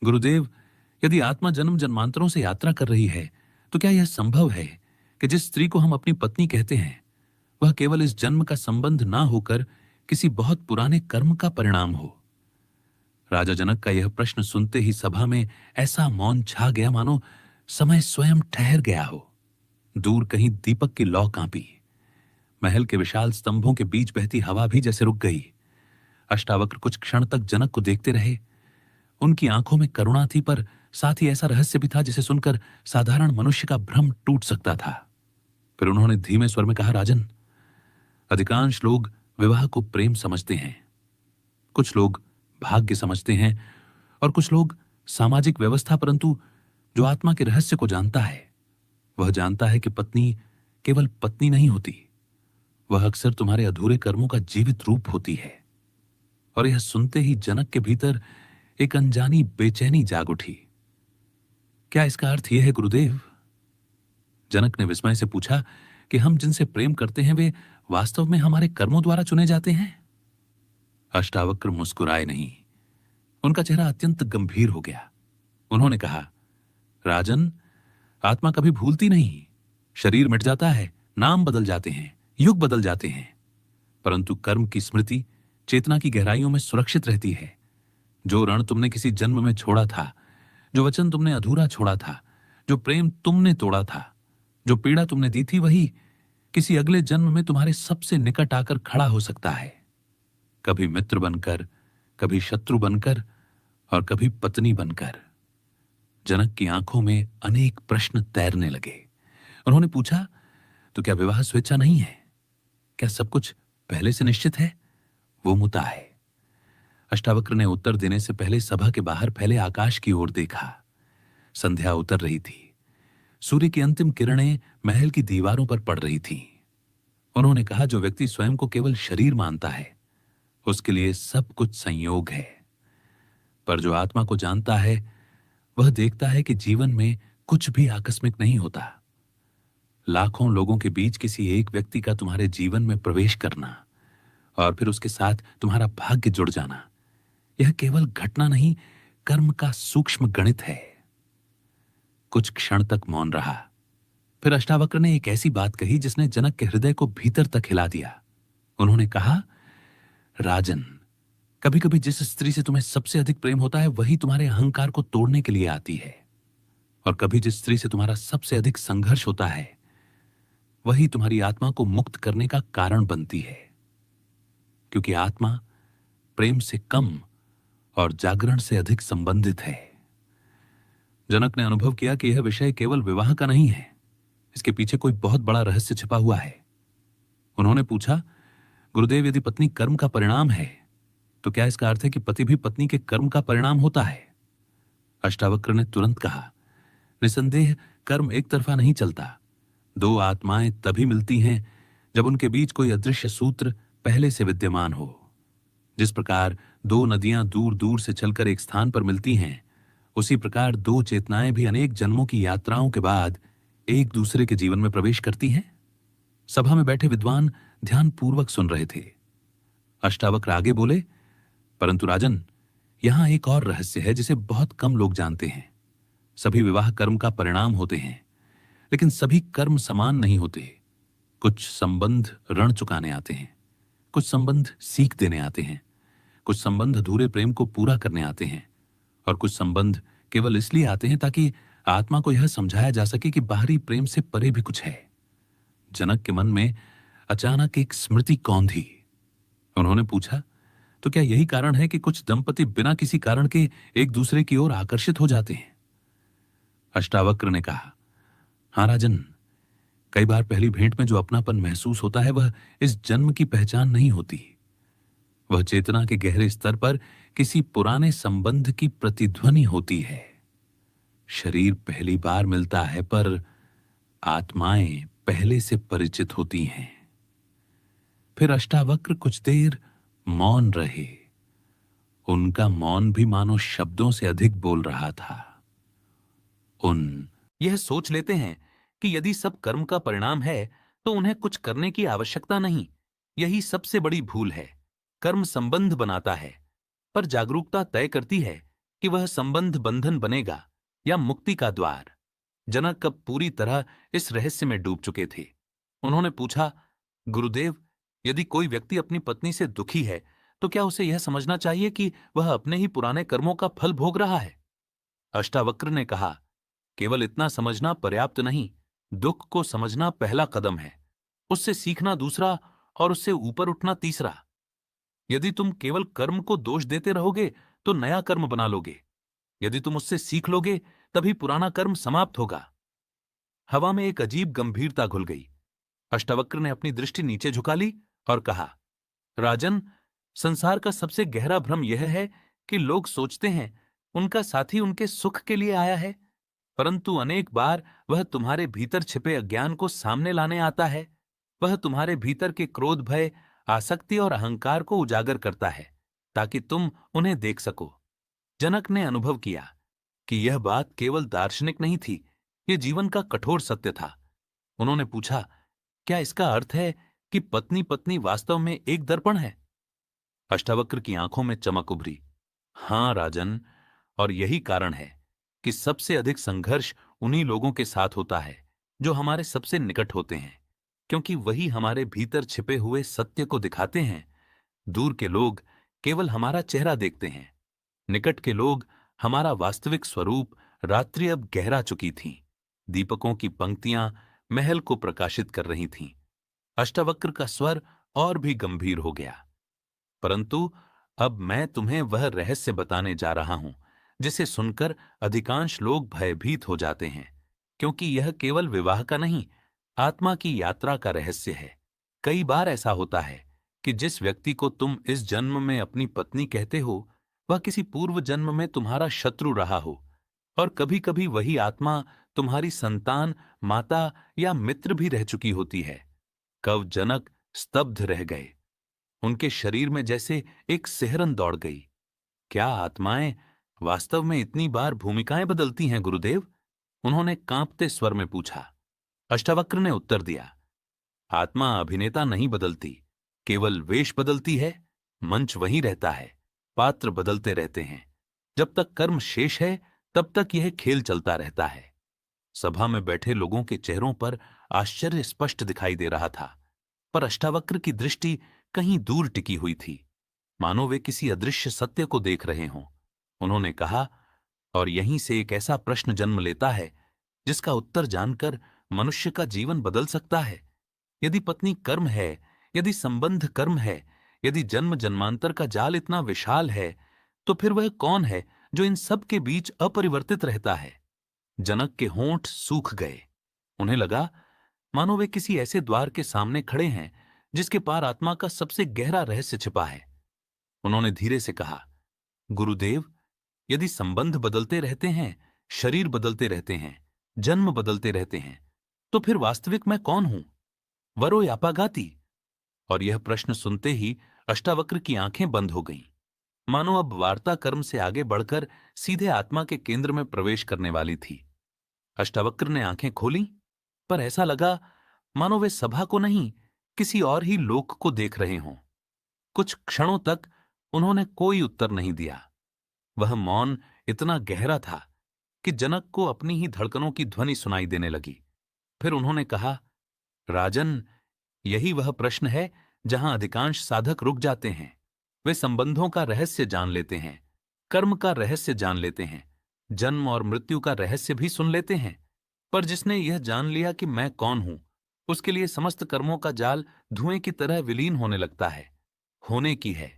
गुरुदेव, यदि आत्मा जन्म जन्मांतरों से यात्रा कर रही है तो क्या यह संभव है कि जिस स्त्री को हम अपनी पत्नी कहते हैं वह केवल इस जन्म का संबंध ना होकर किसी बहुत पुराने कर्म का परिणाम हो? राजा जनक का यह प्रश्न सुनते ही सभा में ऐसा मौन छा गया मानो समय स्वयं ठहर गया हो। दूर कहीं दीपक की लौ कांपी। महल के विशाल स्तंभों के बीच बहती हवा भी जैसे रुक गई। अष्टावक्र कुछ क्षण तक जनक को देखते रहे। उनकी आंखों में करुणा थी, पर साथ ही ऐसा रहस्य भी था जिसे सुनकर साधारण मनुष्य का भ्रम टूट सकता था। फिर उन्होंने धीमे स्वर में कहा, राजन, अधिकांश लोग विवाह को प्रेम समझते हैं, कुछ लोग भाग्य समझते हैं और कुछ लोग सामाजिक व्यवस्था, परंतु जो आत्मा के रहस्य को जानता है वह जानता है कि पत्नी केवल पत्नी नहीं होती, वह अक्सर तुम्हारे अधूरे कर्मों का जीवित रूप होती है। और यह सुनते ही जनक के भीतर एक अनजानी बेचैनी जाग उठी। क्या इसका अर्थ यह है गुरुदेव? जनक ने विस्मय से पूछा कि हम जिनसे प्रेम करते हैं वे वास्तव में हमारे कर्मों द्वारा चुने जाते हैं? अष्टावक्र मुस्कुराए नहीं। उनका चेहरा अत्यंत गंभीर हो गया। उन्होंने कहा, राजन, आत्मा कभी भूलती नहीं। शरीर मिट जाता है, नाम बदल जाते हैं, युग बदल जाते हैं, परंतु कर्म की स्मृति चेतना की गहराइयों में सुरक्षित रहती है। जो रण तुमने किसी जन्म में छोड़ा था, जो वचन तुमने अधूरा छोड़ा था, जो प्रेम तुमने तोड़ा था, जो पीड़ा तुमने दी थी, वही किसी अगले जन्म में तुम्हारे सबसे निकट आकर खड़ा हो सकता है। कभी मित्र बनकर, कभी शत्रु बनकर और कभी पत्नी बनकर। जनक की आंखों में अनेक प्रश्न तैरने लगे। उन्होंने पूछा, तो क्या विवाह स्वेच्छा नहीं है? क्या सब कुछ पहले से निश्चित है? वो मुता है। अष्टावक्र ने उत्तर देने से पहले सभा के बाहर फैले आकाश की ओर देखा। संध्या उतर रही थी। सूर्य की अंतिम किरणें महल की दीवारों पर पड़ रही थीं। उन्होंने कहा, जो व्यक्ति स्वयं को केवल शरीर मानता है उसके लिए सब कुछ संयोग है, पर जो आत्मा को जानता है वह देखता है कि जीवन में कुछ भी आकस्मिक नहीं होता। लाखों लोगों के बीच किसी एक व्यक्ति का तुम्हारे जीवन में प्रवेश करना और फिर उसके साथ तुम्हारा भाग्य जुड़ जाना, यह केवल घटना नहीं, कर्म का सूक्ष्म गणित है। कुछ क्षण तक मौन रहा। फिर अष्टावक्र ने एक ऐसी बात कही जिसने जनक के हृदय को भीतर तक हिला दिया। उन्होंने कहा, राजन, कभी कभी जिस स्त्री से तुम्हें सबसे अधिक प्रेम होता है वही तुम्हारे अहंकार को तोड़ने के लिए आती है, और कभी जिस स्त्री से तुम्हारा सबसे अधिक संघर्ष होता है वही तुम्हारी आत्मा को मुक्त करने का कारण बनती है, क्योंकि आत्मा प्रेम से कम और जागरण से अधिक संबंधित है। जनक ने अनुभव किया कि यह विषय केवल विवाह का नहीं है, इसके पीछे कोई बहुत बड़ा रहस्य छिपा हुआ है। उन्होंने पूछा, गुरुदेव, यदि पत्नी कर्म का परिणाम है तो क्या इसका अर्थ है कि पति भी पत्नी के कर्म का परिणाम होता है? अष्टावक्र ने तुरंत कहा, निसंदेह कर्म एक तरफा नहीं चलता। दो आत्माएं तभी मिलती हैं जब उनके बीच कोई अदृश्य सूत्र पहले से विद्यमान हो। जिस प्रकार दो नदियां दूर दूर से चलकर एक स्थान पर मिलती हैं, उसी प्रकार दो चेतनाएं भी अनेक जन्मों की यात्राओं के बाद एक दूसरे के जीवन में प्रवेश करती हैं। सभा में बैठे विद्वान ध्यानपूर्वक सुन रहे थे। अष्टावक्र आगे बोले, परंतु राजन, यहां एक और रहस्य है जिसे बहुत कम लोग जानते हैं। सभी विवाह कर्म का परिणाम होते हैं, लेकिन सभी कर्म समान नहीं होते। कुछ संबंध ऋण चुकाने आते हैं, कुछ संबंध सीख देने आते हैं, कुछ संबंध अधूरे प्रेम को पूरा करने आते हैं, और कुछ संबंध केवल इसलिए आते हैं ताकि आत्मा को यह समझाया जा सके कि बाहरी प्रेम से परे भी कुछ है। जनक के मन में अचानक एक स्मृति कौंधी। उन्होंने पूछा, तो क्या यही कारण है कि कुछ दंपति बिना किसी कारण के एक दूसरे की ओर आकर्षित हो जाते हैं? अष्टावक्र ने कहा, हाँ राजन, कई बार पहली भेंट में जो अपनापन महसूस होता है वह इस जन्म की पहचान नहीं होती। वह चेतना के गहरे स्तर पर किसी पुराने संबंध की प्रतिध्वनि होती है। शरीर पहली बार मिलता है, पर आत्माएं पहले से परिचित होती हैं। फिर अष्टावक्र कुछ देर मौन रहे। उनका मौन भी मानो शब्दों से अधिक बोल रहा था। यह सोच लेते हैं कि यदि सब कर्म का परिणाम है तो उन्हें कुछ करने की आवश्यकता नहीं। यही सबसे बड़ी भूल है। कर्म संबंध बनाता है, पर जागरूकता तय करती है कि वह संबंध बंधन बनेगा या मुक्ति का द्वार। जनक अब पूरी तरह इस रहस्य में डूब चुके थे। उन्होंने पूछा, गुरुदेव, यदि कोई व्यक्ति अपनी पत्नी से दुखी है तो क्या उसे यह समझना चाहिए कि वह अपने ही पुराने कर्मों का फल भोग रहा है? अष्टावक्र ने कहा, केवल इतना समझना पर्याप्त नहीं, दुख को समझना पहला कदम है, उससे सीखना दूसरा और उससे ऊपर उठना तीसरा। यदि तुम केवल कर्म को दोष देते रहोगे तो नया कर्म बना लोगे। यदि तुम उससे सीख लोगे तभी पुराना कर्म समाप्त होगा। हवा में एक अजीब गंभीरता घुल गई। अष्टावक्र ने अपनी दृष्टि नीचे झुका ली और कहा, राजन, संसार का सबसे गहरा भ्रम यह है कि लोग सोचते हैं उनका साथी उनके सुख के लिए आया है, परंतु अनेक बार वह तुम्हारे भीतर छिपे अज्ञान को सामने लाने आता है। वह तुम्हारे भीतर के क्रोध, भय, आसक्ति और अहंकार को उजागर करता है ताकि तुम उन्हें देख सको। जनक ने अनुभव किया कि यह बात केवल दार्शनिक नहीं थी, यह जीवन का कठोर सत्य था। उन्होंने पूछा, क्या इसका अर्थ है कि पत्नी पत्नी वास्तव में एक दर्पण है? अष्टावक्र की आंखों में चमक उभरी। हां राजन, और यही कारण है कि सबसे अधिक संघर्ष उन्हीं लोगों के साथ होता है जो हमारे सबसे निकट होते हैं, क्योंकि वही हमारे भीतर छिपे हुए सत्य को दिखाते हैं। दूर के लोग केवल हमारा चेहरा देखते हैं, निकट के लोग हमारा वास्तविक स्वरूप। रात्रि अब गहरा चुकी थी, दीपकों की पंक्तियां महल को प्रकाशित कर रही थीं। अष्टावक्र का स्वर और भी गंभीर हो गया। परंतु अब मैं तुम्हें वह रहस्य बताने जा रहा हूं जिसे सुनकर अधिकांश लोग भयभीत हो जाते हैं, क्योंकि यह केवल विवाह का नहीं, आत्मा की यात्रा का रहस्य है। कई बार ऐसा होता है कि जिस व्यक्ति को तुम इस जन्म में अपनी पत्नी कहते हो वह किसी पूर्व जन्म में तुम्हारा शत्रु रहा हो, और कभी कभी वही आत्मा तुम्हारी संतान, माता या मित्र भी रह चुकी होती है। कव जनक स्तब्ध रह गए। उनके शरीर में जैसे एक सिहरन दौड़ गई। क्या आत्माएं वास्तव में इतनी बार भूमिकाएं बदलती हैं गुरुदेव? उन्होंने कांपते स्वर में पूछा। अष्टावक्र ने उत्तर दिया, आत्मा अभिनेता नहीं बदलती, केवल वेश बदलती है। मंच वहीं रहता है, पात्र बदलते रहते हैं। जब तक कर्म शेष है तब तक यह खेल चलता रहता है। सभा में बैठे लोगों के चेहरों पर आश्चर्य स्पष्ट दिखाई दे रहा था, पर अष्टावक्र की दृष्टि कहीं दूर टिकी हुई थी, मानो वे किसी अदृश्य सत्य को देख रहे हों। उन्होंने कहा, और यहीं से एक ऐसा प्रश्न जन्म लेता है जिसका उत्तर जानकर मनुष्य का जीवन बदल सकता है। यदि पत्नी कर्म है, यदि संबंध कर्म है, यदि जन्म जन्मांतर का जाल इतना विशाल है, तो फिर वह कौन है जो इन सब के बीच अपरिवर्तित रहता है? जनक के होंठ सूख गए। उन्हें लगा मानो वे किसी ऐसे द्वार के सामने खड़े हैं जिसके पार आत्मा का सबसे गहरा रहस्य छिपा है। उन्होंने धीरे से कहा, गुरुदेव, यदि संबंध बदलते रहते हैं, शरीर बदलते रहते हैं, जन्म बदलते रहते हैं, तो फिर वास्तविक मैं कौन हूं, वरो यापागाती? और यह प्रश्न सुनते ही अष्टावक्र की आंखें बंद हो गईं, मानो अब वार्ता कर्म से आगे बढ़कर सीधे आत्मा के केंद्र में प्रवेश करने वाली थी। अष्टावक्र ने आंखें खोली, पर ऐसा लगा मानो वे सभा को नहीं, किसी और ही लोक को देख रहे हों। कुछ क्षणों तक उन्होंने कोई उत्तर नहीं दिया। वह मौन इतना गहरा था कि जनक को अपनी ही धड़कनों की ध्वनि सुनाई देने लगी। फिर उन्होंने कहा, राजन, यही वह प्रश्न है जहां अधिकांश साधक रुक जाते हैं। वे संबंधों का रहस्य जान लेते हैं, कर्म का रहस्य जान लेते हैं, जन्म और मृत्यु का रहस्य भी सुन लेते हैं, पर जिसने यह जान लिया कि मैं कौन हूं, उसके लिए समस्त कर्मों का जाल धुएं की तरह विलीन होने लगता है। होने की है,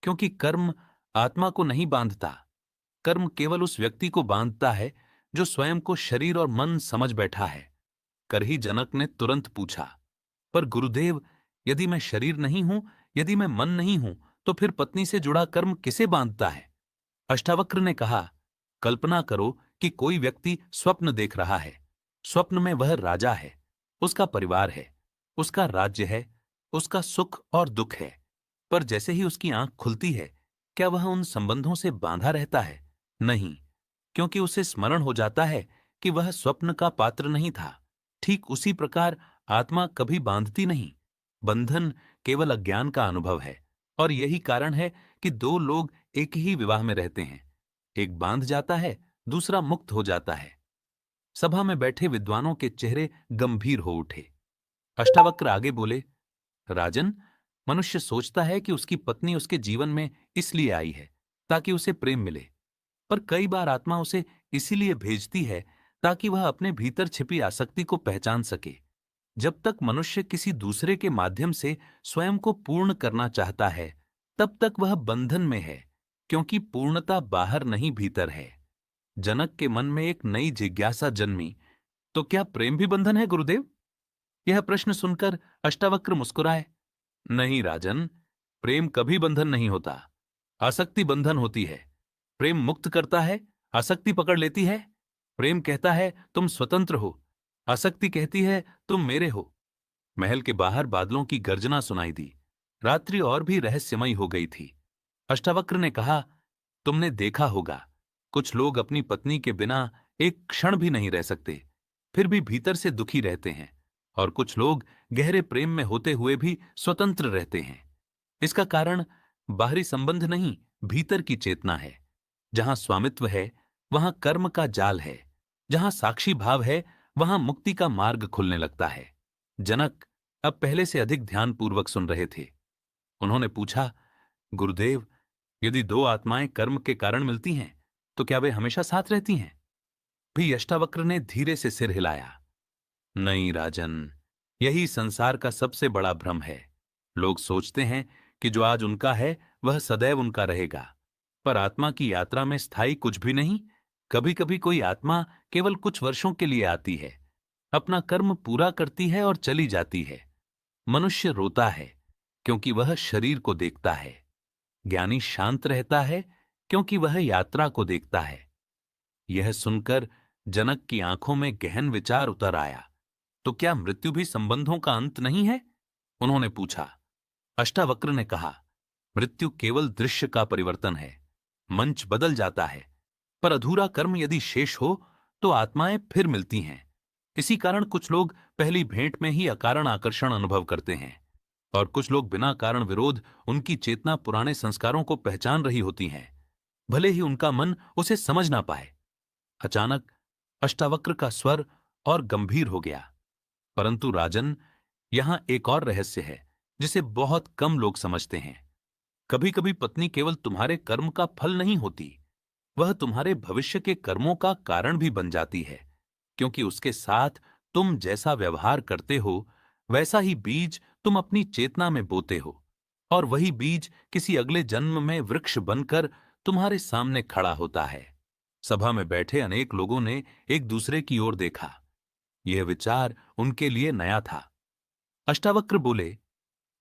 क्योंकि कर्म आत्मा को नहीं बांधता। कर्म केवल उस व्यक्ति को बांधता है जो स्वयं को शरीर और मन समझ बैठा है। कर ही जनक ने तुरंत पूछा, पर गुरुदेव, यदि मैं शरीर नहीं हूं, यदि मैं मन नहीं हूं, तो फिर पत्नी से जुड़ा कर्म किसे बांधता है? अष्टावक्र ने कहा, कल्पना करो कि कोई व्यक्ति स्वप्न देख रहा है। स्वप्न में वह राजा है, उसका परिवार है, उसका राज्य है, उसका सुख और दुख है। पर जैसे ही उसकी आंख खुलती है, क्या वह उन संबंधों से बांधा रहता है? नहीं, क्योंकि उसे स्मरण हो जाता है कि वह स्वप्न का पात्र नहीं था। ठीक उसी प्रकार आत्मा कभी बांधती नहीं। बंधन केवल अज्ञान का अनुभव है, और यही कारण है कि दो लोग एक ही विवाह में रहते हैं। एक बांध जाता है, दूसरा मुक्त हो जाता है। सभा में बैठे विद्वानों के चेहरे गंभीर हो उठे। अष्टावक्र आगे बोले, राजन, मनुष्य सोचता है कि उसकी पत्नी उसके जीवन में इसलिए आई है ताकि उसे प्रेम मिले, पर कई बार आत्मा उसे इसीलिए भेजती है ताकि वह अपने भीतर छिपी आसक्ति को पहचान सके। जब तक मनुष्य किसी दूसरे के माध्यम से स्वयं को पूर्ण करना चाहता है, तब तक वह बंधन में है, क्योंकि पूर्णता बाहर नहीं भीतर है। जनक के मन में एक नई जिज्ञासा जन्मी, तो क्या प्रेम भी बंधन है गुरुदेव? यह प्रश्न सुनकर अष्टावक्र मुस्कुराए। नहीं राजन, प्रेम कभी बंधन नहीं होता। आसक्ति बंधन होती है। प्रेम मुक्त करता है, आसक्ति पकड़ लेती है। प्रेम कहता है तुम स्वतंत्र हो, आसक्ति कहती है तुम मेरे हो। महल के बाहर बादलों की गर्जना सुनाई दी। रात्रि और भी रहस्यमयी हो गई थी। अष्टावक्र ने कहा, तुमने देखा होगा, कुछ लोग अपनी पत्नी के बिना एक क्षण भी नहीं रह सकते, फिर भी भीतर से दुखी रहते हैं, और कुछ लोग गहरे प्रेम में होते हुए भी स्वतंत्र रहते हैं। इसका कारण बाहरी संबंध नहीं, भीतर की चेतना है। जहां स्वामित्व है, वहां कर्म का जाल है। जहां साक्षी भाव है, वहां मुक्ति का मार्ग खुलने लगता है। जनक अब पहले से अधिक ध्यानपूर्वक सुन रहे थे। उन्होंने पूछा, गुरुदेव, यदि दो आत्माएं कर्म के कारण मिलती हैं, तो क्या वे हमेशा साथ रहती हैं? भी अष्टावक्र ने धीरे से सिर हिलाया। नहीं राजन, यही संसार का सबसे बड़ा भ्रम है। लोग सोचते हैं कि जो आज उनका है वह सदैव उनका रहेगा, पर आत्मा की यात्रा में स्थायी कुछ भी नहीं। कभी कभी कोई आत्मा केवल कुछ वर्षों के लिए आती है, अपना कर्म पूरा करती है और चली जाती है। मनुष्य रोता है क्योंकि वह शरीर को देखता है। ज्ञानी शांत रहता है क्योंकि वह यात्रा को देखता है। यह सुनकर जनक की आंखों में गहन विचार उतर आया। तो क्या मृत्यु भी संबंधों का अंत नहीं है? उन्होंने पूछा। अष्टावक्र ने कहा, मृत्यु केवल दृश्य का परिवर्तन है। मंच बदल जाता है, पर अधूरा कर्म यदि शेष हो तो आत्माएं फिर मिलती हैं। इसी कारण कुछ लोग पहली भेंट में ही अकारण आकर्षण अनुभव करते हैं, और कुछ लोग बिना कारण विरोध उनकी चेतना पुराने संस्कारों को पहचान रही होती हैं, भले ही उनका मन उसे समझ ना पाए। अचानक अष्टावक्र का स्वर और गंभीर हो गया। परंतु राजन, यहां एक और रहस्य है जिसे बहुत कम लोग समझते हैं। कभी कभी पत्नी केवल तुम्हारे कर्म का फल नहीं होती, वह तुम्हारे भविष्य के कर्मों का कारण भी बन जाती है, क्योंकि उसके साथ तुम जैसा व्यवहार करते हो, वैसा ही बीज तुम अपनी चेतना में बोते हो, और वही बीज किसी अगले जन्म में वृक्ष बनकर तुम्हारे सामने खड़ा होता है। सभा में बैठे अनेक लोगों ने एक दूसरे की ओर देखा। यह विचार उनके लिए नया था। अष्टावक्र बोले,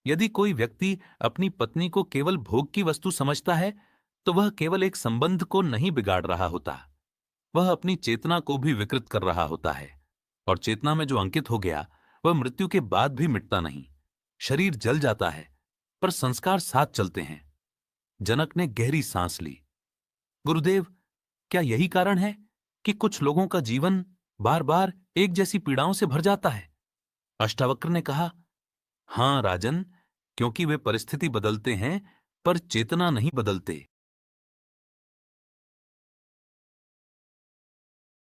यदि कोई व्यक्ति अपनी पत्नी को केवल भोग की वस्तु समझता है, तो वह केवल एक संबंध को नहीं बिगाड़ रहा होता, वह अपनी चेतना को भी विकृत कर रहा होता है। और चेतना में जो अंकित हो गया, वह मृत्यु के बाद भी मिटता नहीं। शरीर जल जाता है, पर संस्कार साथ चलते हैं। जनक ने गहरी सांस ली। गुरुदेव, क्या यही कारण है कि कुछ लोगों का जीवन बार बार एक जैसी पीड़ाओं से भर जाता है? अष्टावक्र ने कहा, हां राजन, क्योंकि वे परिस्थिति बदलते हैं, पर चेतना नहीं बदलते।